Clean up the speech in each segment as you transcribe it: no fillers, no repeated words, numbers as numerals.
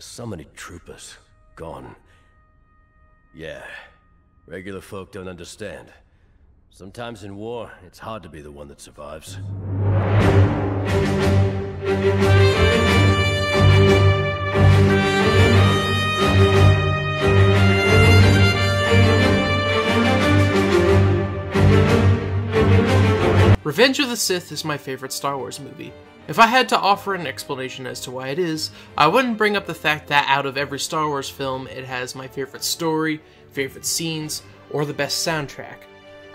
So many troopers. Gone. Yeah. Regular folk don't understand. Sometimes in war, it's hard to be the one that survives. Revenge of the Sith is my favorite Star Wars movie. If I had to offer an explanation as to why it is, I wouldn't bring up the fact that out of every Star Wars film, it has my favorite story, favorite scenes, or the best soundtrack.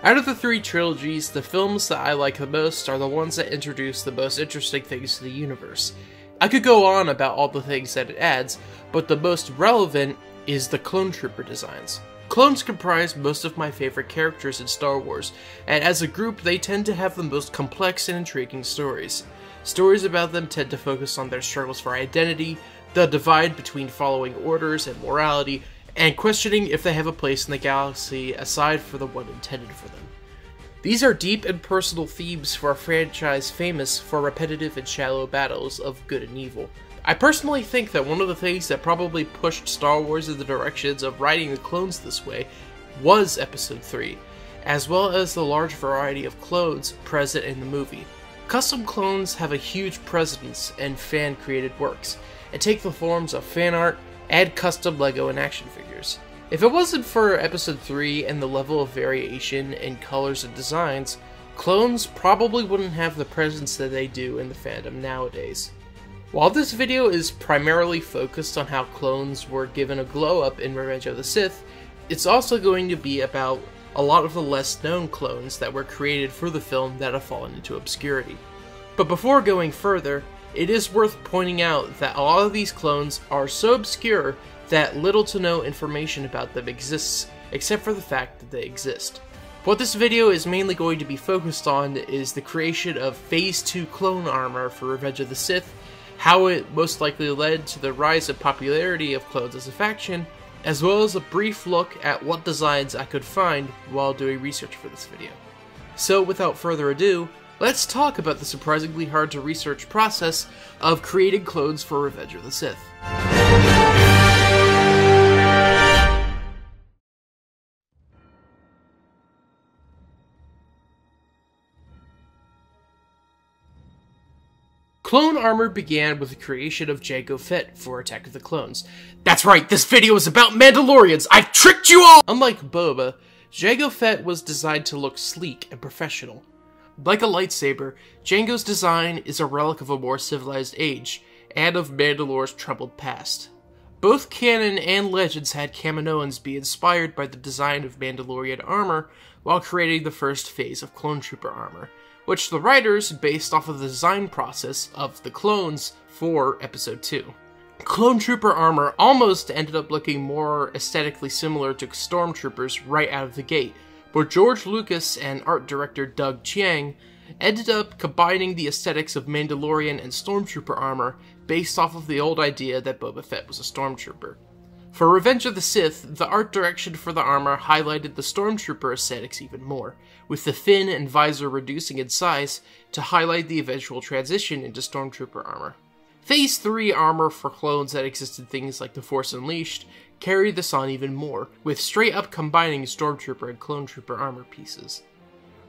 Out of the three trilogies, the films that I like the most are the ones that introduce the most interesting things to the universe. I could go on about all the things that it adds, but the most relevant is the clone trooper designs. Clones comprise most of my favorite characters in Star Wars, and as a group they tend to have the most complex and intriguing stories. Stories about them tend to focus on their struggles for identity, the divide between following orders and morality, and questioning if they have a place in the galaxy aside from the one intended for them. These are deep and personal themes for a franchise famous for repetitive and shallow battles of good and evil. I personally think that one of the things that probably pushed Star Wars in the directions of writing the clones this way was Episode 3, as well as the large variety of clones present in the movie. Custom clones have a huge presence in fan-created works, and take the forms of fan art and custom LEGO and action figures. If it wasn't for Episode 3 and the level of variation in colors and designs, clones probably wouldn't have the presence that they do in the fandom nowadays. While this video is primarily focused on how clones were given a glow-up in Revenge of the Sith, it's also going to be about a lot of the less-known clones that were created for the film that have fallen into obscurity. But before going further, it is worth pointing out that a lot of these clones are so obscure that little to no information about them exists, except for the fact that they exist. What this video is mainly going to be focused on is the creation of Phase 2 clone armor for Revenge of the Sith, how it most likely led to the rise in popularity of clones as a faction, as well as a brief look at what designs I could find while doing research for this video. So without further ado, let's talk about the surprisingly hard to research process of creating clones for Revenge of the Sith. Clone armor began with the creation of Jango Fett for Attack of the Clones. That's right, this video is about Mandalorians! I've tricked you all! Unlike Boba, Jango Fett was designed to look sleek and professional. Like a lightsaber, Jango's design is a relic of a more civilized age, and of Mandalore's troubled past. Both canon and legends had Kaminoans be inspired by the design of Mandalorian armor while creating the first phase of Clone Trooper armor, which the writers based off of the design process of the clones for Episode 2. Clone Trooper armor almost ended up looking more aesthetically similar to Stormtroopers right out of the gate, but George Lucas and art director Doug Chiang ended up combining the aesthetics of Mandalorian and Stormtrooper armor based off of the old idea that Boba Fett was a Stormtrooper. For Revenge of the Sith, the art direction for the armor highlighted the Stormtrooper aesthetics even more, with the fin and visor reducing in size to highlight the eventual transition into Stormtrooper armor. Phase 3 armor for clones that existed things like the Force Unleashed carried this on even more, with straight up combining Stormtrooper and Clone Trooper armor pieces.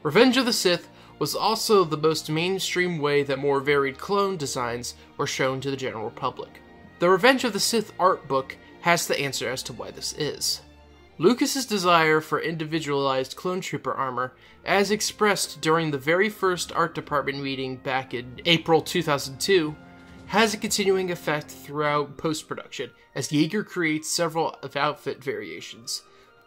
Revenge of the Sith was also the most mainstream way that more varied clone designs were shown to the general public. The Revenge of the Sith art book has the answer as to why this is. Lucas's desire for individualized Clone Trooper armor, as expressed during the very first art department meeting back in April 2002, has a continuing effect throughout post-production, as Yeager creates several of outfit variations.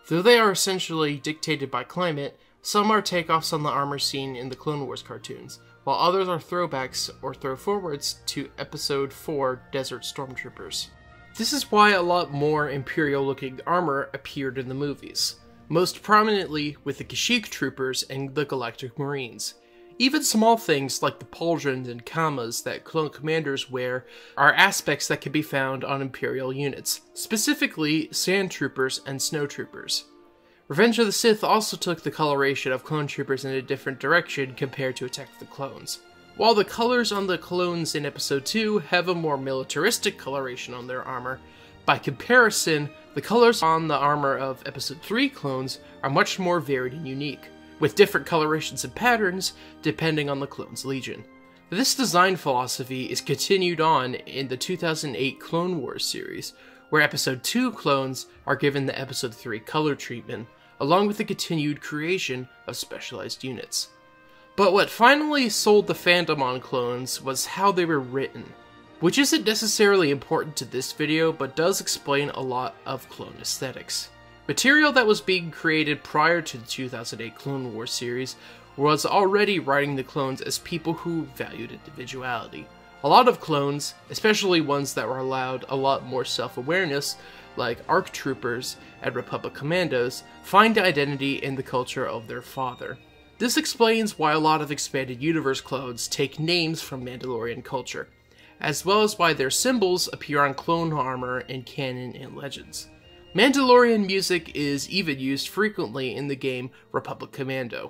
Though they are essentially dictated by climate, some are takeoffs on the armor seen in the Clone Wars cartoons, while others are throwbacks or throw-forwards to Episode 4 Desert Stormtroopers. This is why a lot more Imperial-looking armor appeared in the movies, most prominently with the Kashyyyk Troopers and the Galactic Marines. Even small things like the pauldrons and kamas that clone commanders wear are aspects that can be found on Imperial units, specifically Sand Troopers and Snow Troopers. Revenge of the Sith also took the coloration of clone troopers in a different direction compared to Attack of the Clones. While the colors on the clones in Episode 2 have a more militaristic coloration on their armor, by comparison, the colors on the armor of Episode 3 clones are much more varied and unique, with different colorations and patterns depending on the clone's legion. This design philosophy is continued on in the 2008 Clone Wars series, where Episode 2 clones are given the Episode 3 color treatment, along with the continued creation of specialized units. But what finally sold the fandom on clones was how they were written, which isn't necessarily important to this video, but does explain a lot of clone aesthetics. Material that was being created prior to the 2008 Clone Wars series was already writing the clones as people who valued individuality. A lot of clones, especially ones that were allowed a lot more self-awareness, like ARC Troopers and Republic Commandos, find identity in the culture of their father. This explains why a lot of Expanded Universe clones take names from Mandalorian culture, as well as why their symbols appear on clone armor in canon and legends. Mandalorian music is even used frequently in the game Republic Commando.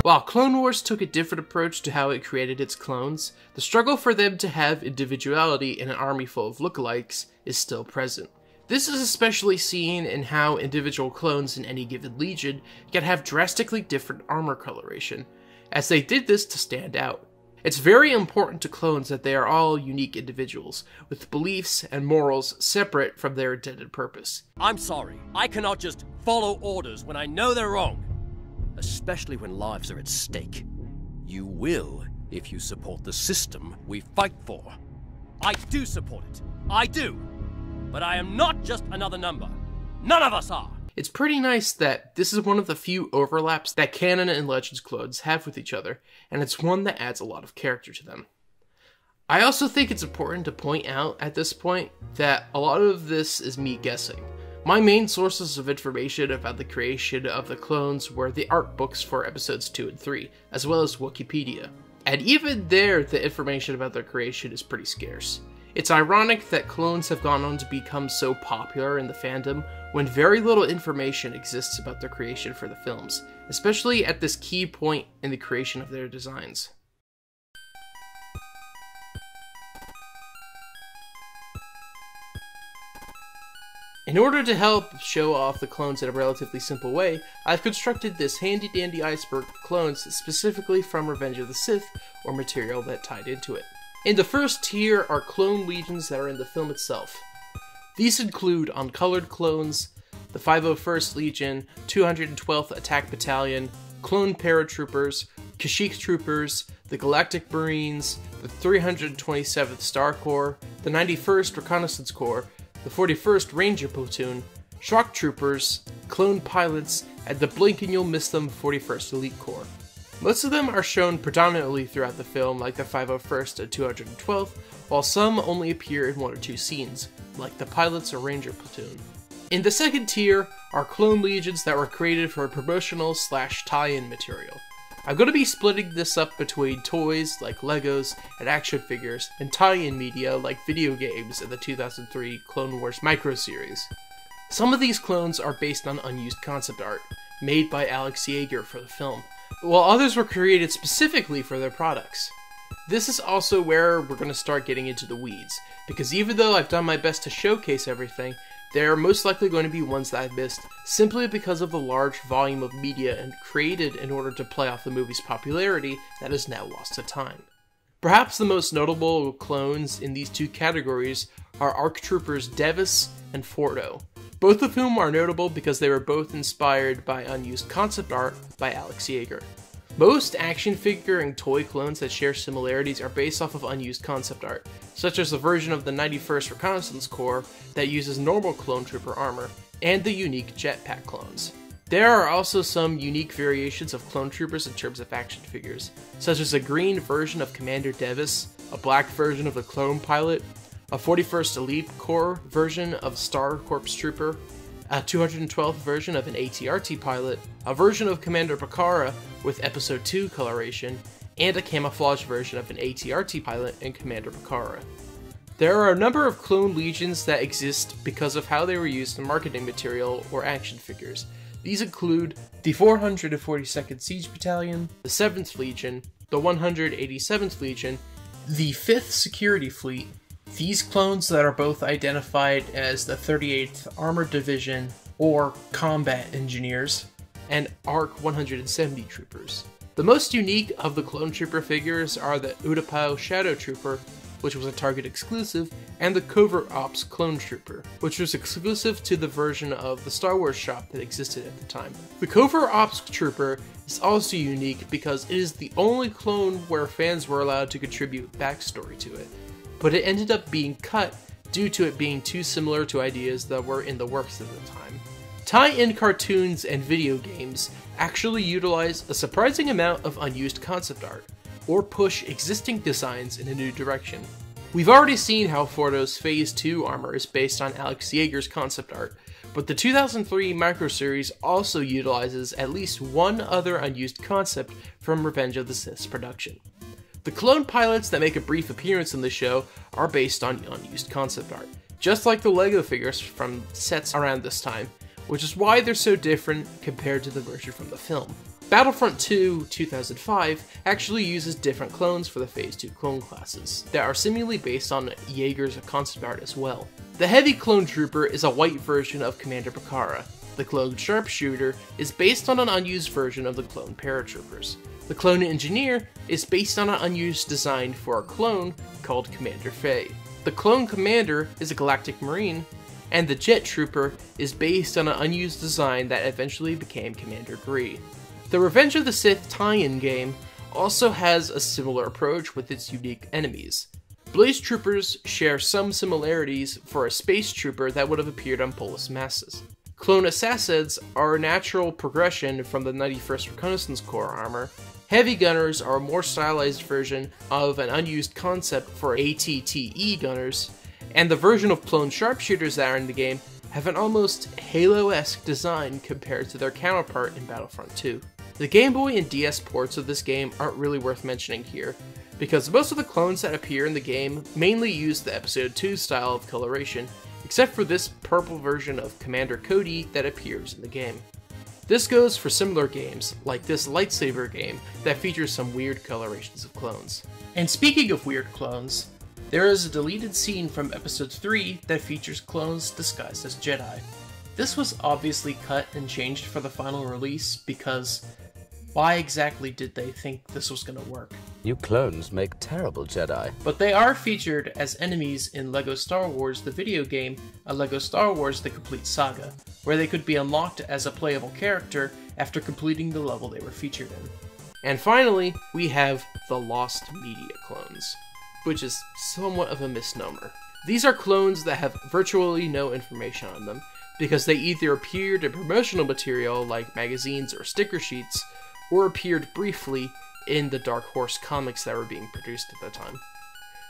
While Clone Wars took a different approach to how it created its clones, the struggle for them to have individuality in an army full of lookalikes is still present. This is especially seen in how individual clones in any given legion can have drastically different armor coloration, as they did this to stand out. It's very important to clones that they are all unique individuals, with beliefs and morals separate from their intended purpose. I'm sorry, I cannot just follow orders when I know they're wrong. Especially when lives are at stake. You will if you support the system we fight for. I do support it. I do. But I am not just another number. None of us are. It's pretty nice that this is one of the few overlaps that canon and Legends clones have with each other, and it's one that adds a lot of character to them. I also think it's important to point out at this point that a lot of this is me guessing. My main sources of information about the creation of the clones were the art books for Episodes 2 and 3, as well as Wikipedia. And even there, the information about their creation is pretty scarce. It's ironic that clones have gone on to become so popular in the fandom when very little information exists about their creation for the films, especially at this key point in the creation of their designs. In order to help show off the clones in a relatively simple way, I've constructed this handy-dandy iceberg of clones specifically from Revenge of the Sith, or material that tied into it. In the first tier are clone legions that are in the film itself. These include uncolored clones, the 501st Legion, 212th Attack Battalion, clone paratroopers, Kashyyyk Troopers, the Galactic Marines, the 327th Star Corps, the 91st Reconnaissance Corps, the 41st Ranger Platoon, Shock Troopers, clone pilots, and the blink and you'll miss them 41st Elite Corps. Most of them are shown predominantly throughout the film, like the 501st and 212th, while some only appear in one or two scenes, like the pilots or Ranger Platoon. In the second tier are clone legions that were created for promotional / tie-in material. I'm going to be splitting this up between toys like Legos and action figures, and tie-in media like video games and the 2003 Clone Wars micro-series. Some of these clones are based on unused concept art, made by Alex Yeager for the film, while others were created specifically for their products. This is also where we're going to start getting into the weeds, because even though I've done my best to showcase everything, there are most likely going to be ones that I've missed simply because of the large volume of media and created in order to play off the movie's popularity that is now lost to time. Perhaps the most notable clones in these two categories are ARC Troopers Devis and Fordo, both of whom are notable because they were both inspired by unused concept art by Alex Yeager. Most action figure and toy clones that share similarities are based off of unused concept art, such as the version of the 91st Reconnaissance Corps that uses normal clone trooper armor, and the unique jetpack clones. There are also some unique variations of clone troopers in terms of action figures, such as a green version of Commander Devis, a black version of the clone pilot, a 41st Elite Corps version of Star Corps Trooper, a 212th version of an ATRT pilot, a version of Commander Bakara with Episode 2 coloration, and a camouflage version of an ATRT pilot in Commander Bakara. There are a number of clone legions that exist because of how they were used in marketing material or action figures, These include the 442nd Siege Battalion, the 7th Legion, the 187th Legion, the 5th Security Fleet, these clones that are both identified as the 38th Armored Division or Combat Engineers, and ARC 170 Troopers. The most unique of the Clone Trooper figures are the Utapau Shadow Trooper, which was a Target exclusive, and the Covert Ops Clone Trooper, which was exclusive to the version of the Star Wars shop that existed at the time. The Covert Ops Trooper is also unique because it is the only clone where fans were allowed to contribute backstory to it, but it ended up being cut due to it being too similar to ideas that were in the works at the time. Tie-in cartoons and video games actually utilize a surprising amount of unused concept art, or push existing designs in a new direction. We've already seen how Fordo's Phase 2 armor is based on Alex Yeager's concept art, but the 2003 microseries also utilizes at least one other unused concept from Revenge of the Sith's production. The clone pilots that make a brief appearance in the show are based on unused concept art, just like the LEGO figures from sets around this time, which is why they're so different compared to the version from the film. Battlefront 2 2005 actually uses different clones for the Phase 2 clone classes that are seemingly based on Yeager's concept art as well. The Heavy Clone Trooper is a white version of Commander Bakara. The Clone Sharpshooter is based on an unused version of the Clone Paratroopers. The Clone Engineer is based on an unused design for a clone called Commander Faye. The Clone Commander is a Galactic Marine, and the Jet Trooper is based on an unused design that eventually became Commander Gree. The Revenge of the Sith tie-in game also has a similar approach with its unique enemies. Blaze Troopers share some similarities for a Space Trooper that would have appeared on Polis Masses. Clone Assassins are a natural progression from the 91st Reconnaissance Corps armor. Heavy Gunners are a more stylized version of an unused concept for ATTE Gunners, and the version of Clone Sharpshooters that are in the game have an almost Halo-esque design compared to their counterpart in Battlefront 2. The Game Boy and DS ports of this game aren't really worth mentioning here, because most of the clones that appear in the game mainly use the Episode 2 style of coloration, except for this purple version of Commander Cody that appears in the game. This goes for similar games, like this lightsaber game that features some weird colorations of clones. And speaking of weird clones, there is a deleted scene from Episode 3 that features clones disguised as Jedi. This was obviously cut and changed for the final release because why exactly did they think this was going to work? You clones make terrible Jedi. But they are featured as enemies in LEGO Star Wars the video game, a LEGO Star Wars The Complete Saga, where they could be unlocked as a playable character after completing the level they were featured in. And finally, we have the Lost Media clones, which is somewhat of a misnomer. These are clones that have virtually no information on them, because they either appeared in promotional material like magazines or sticker sheets, or appeared briefly in the Dark Horse comics that were being produced at the time.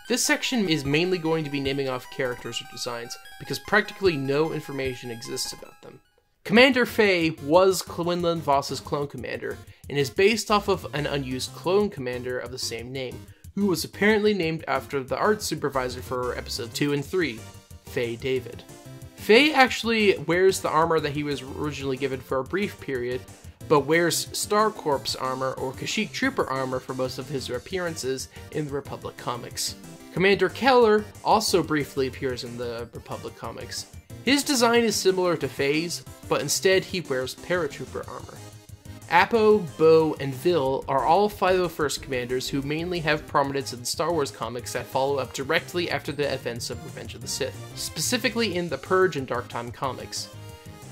This section is mainly going to be naming off characters or designs, because practically no information exists about them. Commander Faye was Quinlan Voss's clone commander, and is based off of an unused clone commander of the same name, who was apparently named after the art supervisor for Episode 2 and 3, Faye David. Faye actually wears the armor that he was originally given for a brief period, but wears Star Corps armor or Kashyyyk Trooper armor for most of his appearances in the Republic comics. Commander Keller also briefly appears in the Republic comics. His design is similar to Faye's, but instead he wears Paratrooper armor. Apo, Bo, and Vil are all 501st commanders who mainly have prominence in the Star Wars comics that follow up directly after the events of Revenge of the Sith, specifically in the Purge and Dark Time comics.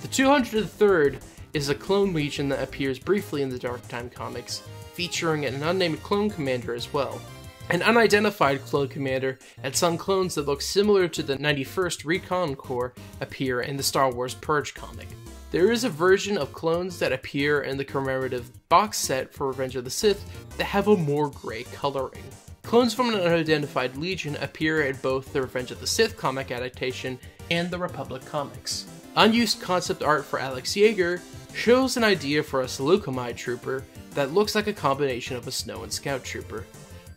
The 203rd is a clone legion that appears briefly in the Dark Time comics, featuring an unnamed clone commander as well. An unidentified clone commander and some clones that look similar to the 91st Recon Corps appear in the Star Wars Purge comic. There is a version of clones that appear in the commemorative box set for Revenge of the Sith that have a more gray coloring. Clones from an unidentified legion appear in both the Revenge of the Sith comic adaptation and the Republic comics. Unused concept art for Alex Yeager shows an idea for a Seleucamide trooper that looks like a combination of a Snow and Scout trooper.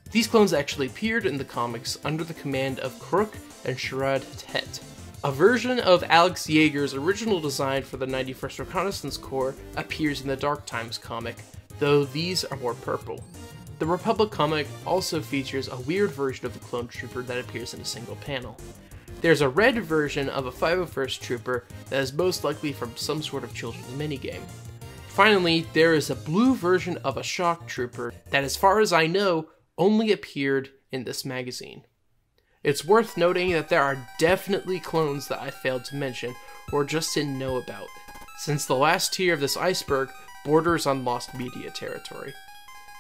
These clones actually appeared in the comics under the command of Kruk and Sharad Tet. A version of Alex Yeager's original design for the 91st Reconnaissance Corps appears in the Dark Times comic, though these are more purple. The Republic comic also features a weird version of the clone trooper that appears in a single panel. There's a red version of a 501st trooper that is most likely from some sort of children's minigame. Finally, there is a blue version of a shock trooper that, as far as I know, only appeared in this magazine. It's worth noting that there are definitely clones that I failed to mention or just didn't know about, since the last tier of this iceberg borders on lost media territory.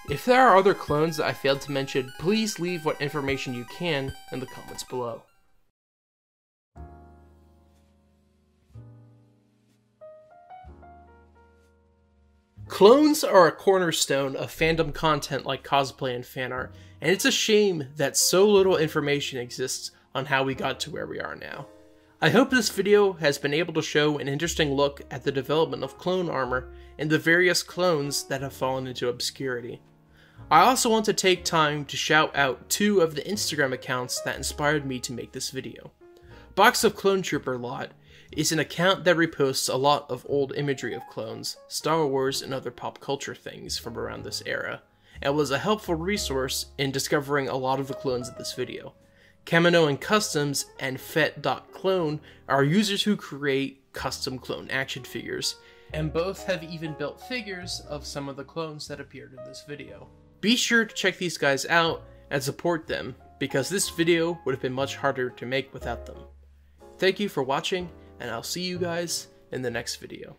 If there are other clones that I failed to mention, please leave what information you can in the comments below. Clones are a cornerstone of fandom content like cosplay and fan art, and it's a shame that so little information exists on how we got to where we are now. I hope this video has been able to show an interesting look at the development of clone armor and the various clones that have fallen into obscurity. I also want to take time to shout out 2 of the Instagram accounts that inspired me to make this video. Box of Clone Trooper Lot is an account that reposts a lot of old imagery of clones, Star Wars, and other pop culture things from around this era, and was a helpful resource in discovering a lot of the clones in this video. Commando and Customs and Fet.clone are users who create custom clone action figures, and both have even built figures of some of the clones that appeared in this video. Be sure to check these guys out and support them, because this video would have been much harder to make without them. Thank you for watching, and I'll see you guys in the next video.